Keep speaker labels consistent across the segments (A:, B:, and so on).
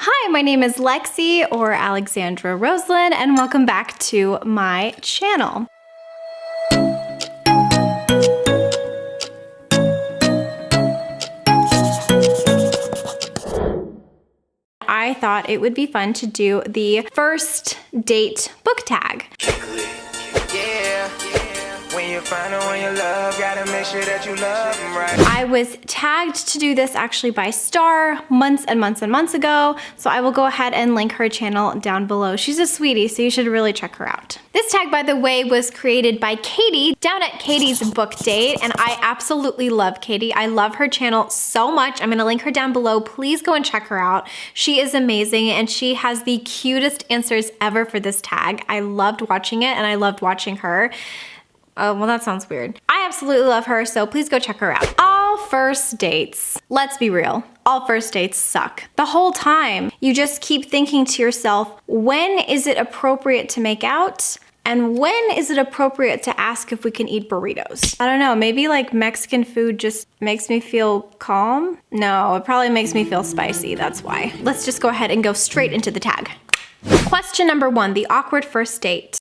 A: Hi, my name is Lexi or Alexandra Roselyn, and welcome back to my channel. I thought it would be fun to do the first date book tag. When you find the one you love, gotta make sure that you love them right. I was tagged to do this actually by Star months and months and months ago, so I will go ahead and link her channel down below. She's a sweetie, so you should really check her out. This tag, by the way, was created by Katie down at Katie's Book Date, and I absolutely love Katie. I love her channel so much. I'm gonna link her down below. Please go and check her out. She is amazing, and she has the cutest answers ever for this tag. I loved watching it, and I loved watching her. Oh, well, that sounds weird. I absolutely love her, so please go check her out. All first dates, let's be real, all first dates suck. The whole time, you just keep thinking to yourself, when is it appropriate to make out? And when is it appropriate to ask if we can eat burritos? I don't know, maybe like Mexican food just makes me feel calm? No, it probably makes me feel spicy, that's why. Let's just go ahead and go straight into the tag. Question number 1, the awkward first date.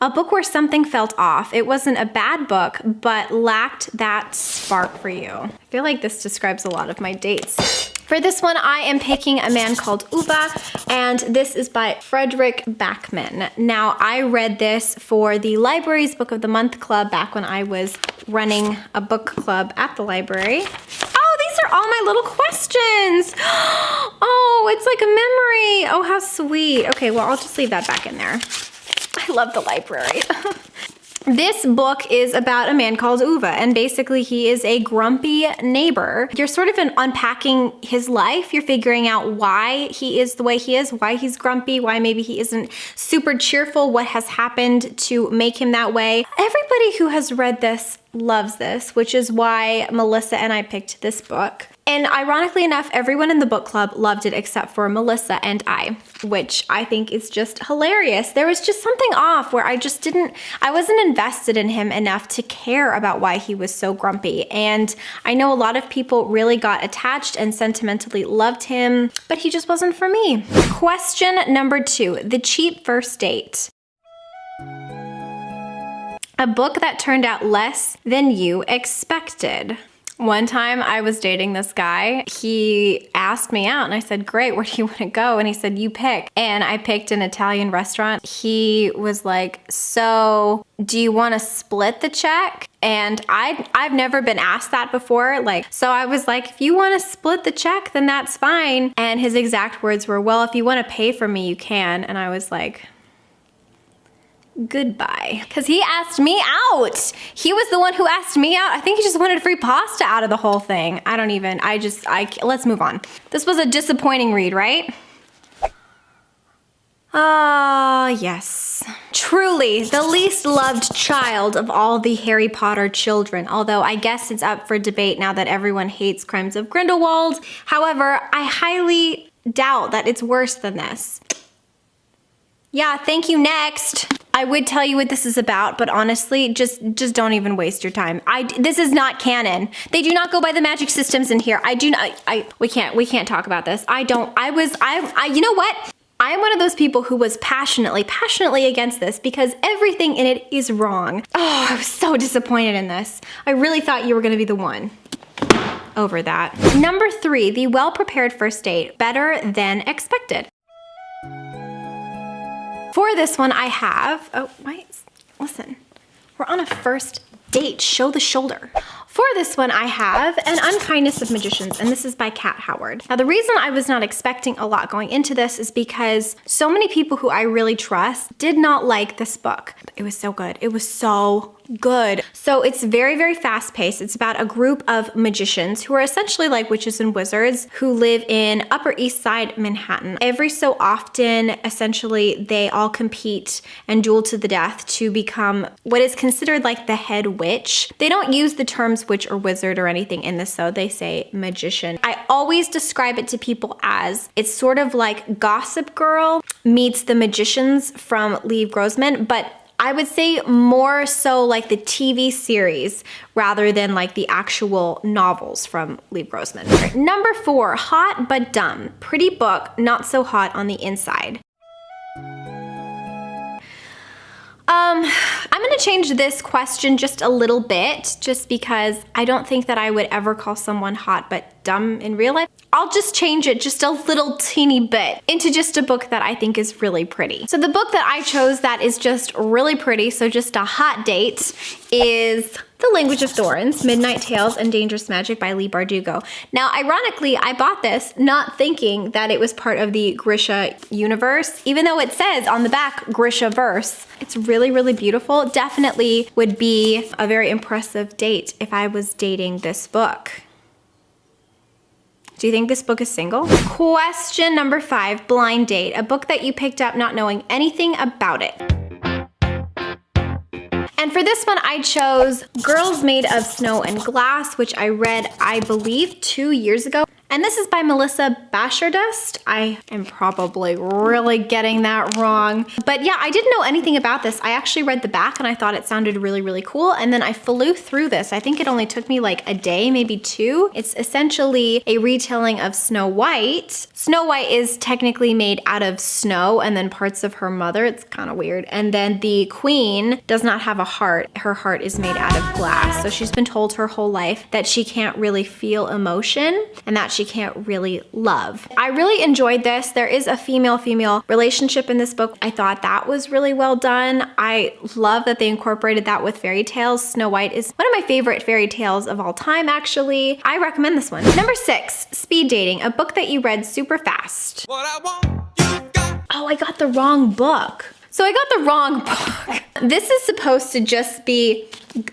A: A book where something felt off. It wasn't a bad book, but lacked that spark for you. I feel like this describes a lot of my dates. For this one, I am picking A Man Called Uva, and this is by Frederick Backman. Now, I read this for the library's Book of the Month Club back when I was running a book club at the library. Oh, these are all my little questions. Oh, it's like a memory. Oh, how sweet. Okay, well, I'll just leave that back in there. I love the library. This book is about a man called Uva, and basically he is a grumpy neighbor. You're sort of unpacking his life. You're figuring out why he is the way he is, why he's grumpy, why maybe he isn't super cheerful, what has happened to make him that way. Everybody who has read this loves this, which is why Melissa and I picked this book. And ironically enough, everyone in the book club loved it except for Melissa and I, which I think is just hilarious. There was just something off where I wasn't invested in him enough to care about why he was so grumpy. And I know a lot of people really got attached and sentimentally loved him, but he just wasn't for me. Question number 2, the cheap first date. A book that turned out less than you expected. One time I was dating this guy. He asked me out and I said, great, where do you want to go? And he said, you pick. And I picked an Italian restaurant. He was like, so do you want to split the check? And I've never been asked that before. So I was like, if you want to split the check, then that's fine. And his exact words were, well, if you want to pay for me, you can. And I was like, goodbye. Because he asked me out. He was the one who asked me out. I think he just wanted free pasta out of the whole thing. Let's move on. This was a disappointing read, right? Ah, yes. Truly, the least loved child of all the Harry Potter children, although I guess it's up for debate now that everyone hates Crimes of Grindelwald. However, I highly doubt that it's worse than this. Yeah, thank you, next. I would tell you what this is about, but honestly, just don't even waste your time. This is not canon. They do not go by the magic systems in here. We can't talk about this. You know what? I am one of those people who was passionately against this because everything in it is wrong. Oh, I was so disappointed in this. I really thought you were gonna be the one. Over that. Number 3, the well-prepared first date, better than expected. For this one, I have, listen, we're on a first date, show the shoulder. For this one, I have An Unkindness of Magicians, and this is by Kat Howard. Now, the reason I was not expecting a lot going into this is because so many people who I really trust did not like this book. It was so good. It was so good. So it's very, very fast paced. It's about a group of magicians who are essentially like witches and wizards who live in Upper East Side Manhattan. Every so often, essentially, they all compete and duel to the death to become what is considered like the head witch. They don't use the terms witch or wizard or anything in this though. They say magician. I always describe it to people as it's sort of like Gossip Girl meets the magicians from Lee Grossman, but I would say more so like the TV series rather than like the actual novels from Lee Grossman. Right. Number 4, Hot But Dumb. Pretty book, not so hot on the inside. I'm gonna change this question just a little bit, just because I don't think that I would ever call someone hot but dumb in real life. I'll just change it just a little teeny bit into just a book that I think is really pretty. So the book that I chose that is just really pretty, so just a hot date, is The Language of Thorns, Midnight Tales and Dangerous Magic by Leigh Bardugo. Now, ironically, I bought this not thinking that it was part of the Grisha universe, even though it says on the back, Grisha-verse. It's really, really beautiful. Definitely would be a very impressive date if I was dating this book. Do you think this book is single? Question number 5, Blind Date, a book that you picked up not knowing anything about it. And for this one, I chose Girls Made of Snow and Glass, which I read, I believe, 2 years ago. And this is by Melissa Bashardust. I am probably really getting that wrong. But yeah, I didn't know anything about this. I actually read the back and I thought it sounded really, really cool. And then I flew through this. I think it only took me like a day, maybe 2. It's essentially a retelling of Snow White. Snow White is technically made out of snow and then parts of her mother. It's kind of weird. And then the queen does not have a heart. Her heart is made out of glass. So she's been told her whole life that she can't really feel emotion and that she can't really love. I really enjoyed this. There is a female-female relationship in this book. I thought that was really well done. I love that they incorporated that with fairy tales. Snow White is one of my favorite fairy tales of all time, actually. I recommend this one. Number 6, Speed Dating, a book that you read super fast. What I want, you got. Oh, I got the wrong book. So I got the wrong book. This is supposed to just be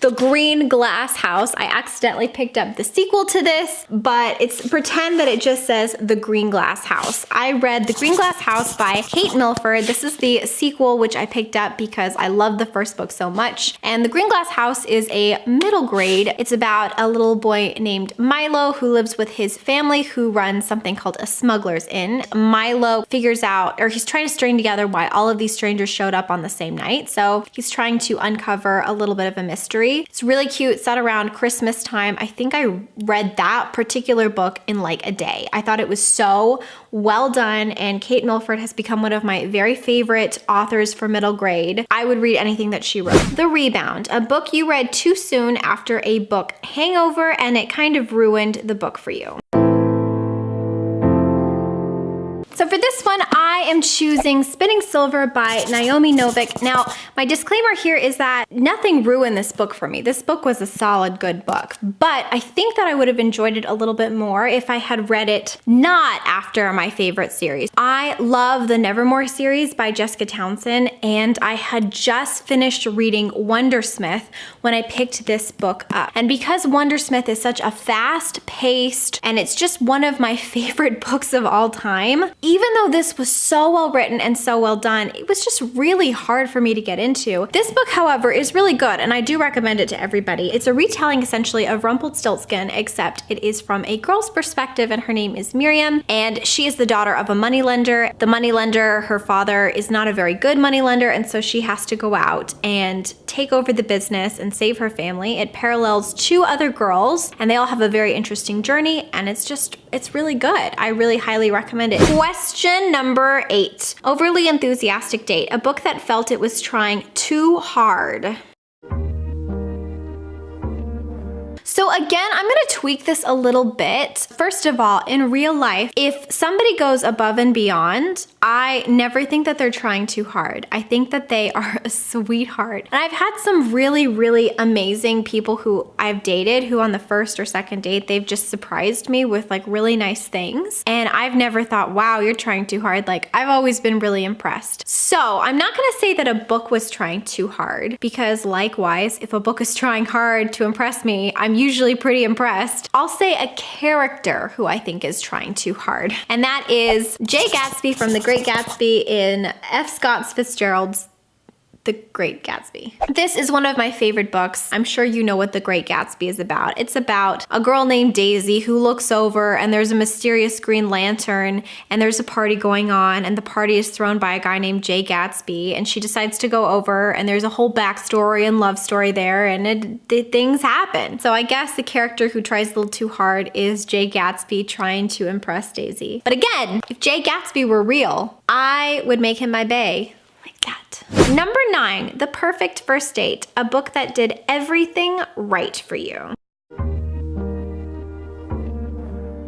A: The Green Glass House. I accidentally picked up the sequel to this, but it's pretend that it just says The Green Glass House. I read The Green Glass House by Kate Milford. This is the sequel, which I picked up because I love the first book so much. And The Green Glass House is a middle grade. It's about a little boy named Milo who lives with his family who runs something called a smuggler's inn. Milo figures out, or he's trying to string together why all of these strangers showed up on the same night. So he's trying to uncover a little bit of a mystery. It's really cute, set around Christmas time. I think I read that particular book in like a day. I thought it was so well done, and Kate Milford has become one of my very favorite authors for middle grade. I would read anything that she wrote. The Rebound, a book you read too soon after a book hangover, and it kind of ruined the book for you. So for this one, I am choosing Spinning Silver by Naomi Novik. Now, my disclaimer here is that nothing ruined this book for me. This book was a solid, good book, but I think that I would have enjoyed it a little bit more if I had read it not after my favorite series. I love the Nevermore series by Jessica Townsend, and I had just finished reading Wondersmith when I picked this book up. And because Wondersmith is such a fast-paced, and it's just one of my favorite books of all time, even though this was so well written and so well done, it was just really hard for me to get into. This book, however, is really good, and I do recommend it to everybody. It's a retelling essentially of Rumpelstiltskin, except it is from a girl's perspective, and her name is Miriam, and she is the daughter of a moneylender. The moneylender, her father, is not a very good moneylender, and so she has to go out and take over the business and save her family. It parallels 2 other girls, and they all have a very interesting journey, and it's really good. I really highly recommend it. Question number 8, Overly Enthusiastic Date, a book that felt it was trying too hard. So again, I'm gonna tweak this a little bit. First of all, in real life, if somebody goes above and beyond, I never think that they're trying too hard. I think that they are a sweetheart. And I've had some really, really amazing people who I've dated who on the first or second date, they've just surprised me with like really nice things. And I've never thought, wow, you're trying too hard. Like, I've always been really impressed. So I'm not gonna say that a book was trying too hard, because likewise, if a book is trying hard to impress me, I'm usually pretty impressed. I'll say a character who I think is trying too hard, and that is Jay Gatsby from The Great Gatsby in F. Scott Fitzgerald's The Great Gatsby. This is one of my favorite books. I'm sure you know what The Great Gatsby is about. It's about a girl named Daisy who looks over and there's a mysterious green lantern and there's a party going on and the party is thrown by a guy named Jay Gatsby and she decides to go over and there's a whole backstory and love story there and things happen. So I guess the character who tries a little too hard is Jay Gatsby trying to impress Daisy. But again, if Jay Gatsby were real, I would make him my bae. That. Number 9, The Perfect First Date, a book that did everything right for you.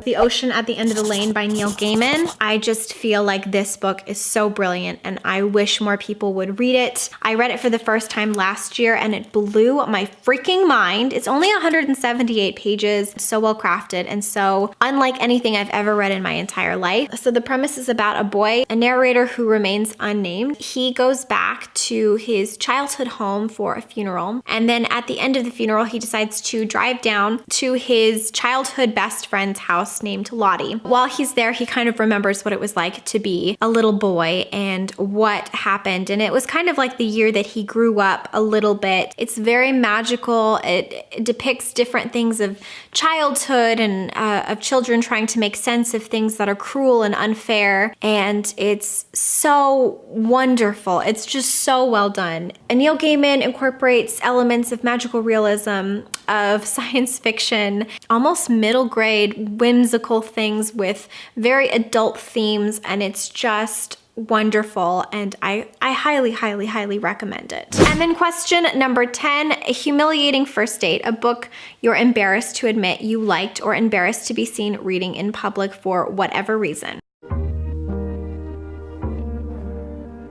A: The Ocean at the End of the Lane by Neil Gaiman. I just feel like this book is so brilliant and I wish more people would read it. I read it for the first time last year and it blew my freaking mind. It's only 178 pages, so well crafted and so unlike anything I've ever read in my entire life. So the premise is about a boy, a narrator who remains unnamed. He goes back to his childhood home for a funeral and then at the end of the funeral he decides to drive down to his childhood best friend's house named Lottie. While he's there, he kind of remembers what it was like to be a little boy and what happened. And it was kind of like the year that he grew up a little bit. It's very magical. It depicts different things of childhood and of children trying to make sense of things that are cruel and unfair. And it's so wonderful. It's just so well done. And Neil Gaiman incorporates elements of magical realism, of science fiction, almost middle grade, whimsical things with very adult themes, and it's just wonderful and I highly, highly, highly recommend it. And then question number 10, A Humiliating First Date, a book you're embarrassed to admit you liked or embarrassed to be seen reading in public for whatever reason.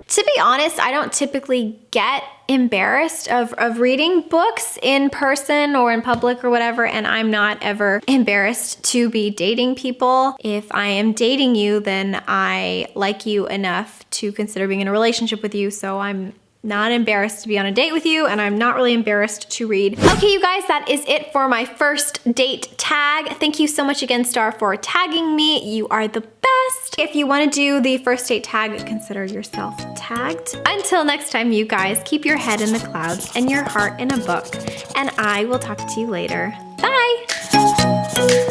A: To be honest, I don't typically get embarrassed of reading books in person or in public or whatever, and I'm not ever embarrassed to be dating people. If I am dating you, then I like you enough to consider being in a relationship with you, so I'm not embarrassed to be on a date with you, and I'm not really embarrassed to read. Okay, you guys, that is it for my first date tag. Thank you so much again, Star, for tagging me. You are the best. If you want to do the first date tag, consider yourself tagged. Until next time, you guys, keep your head in the clouds and your heart in a book, and I will talk to you later. Bye.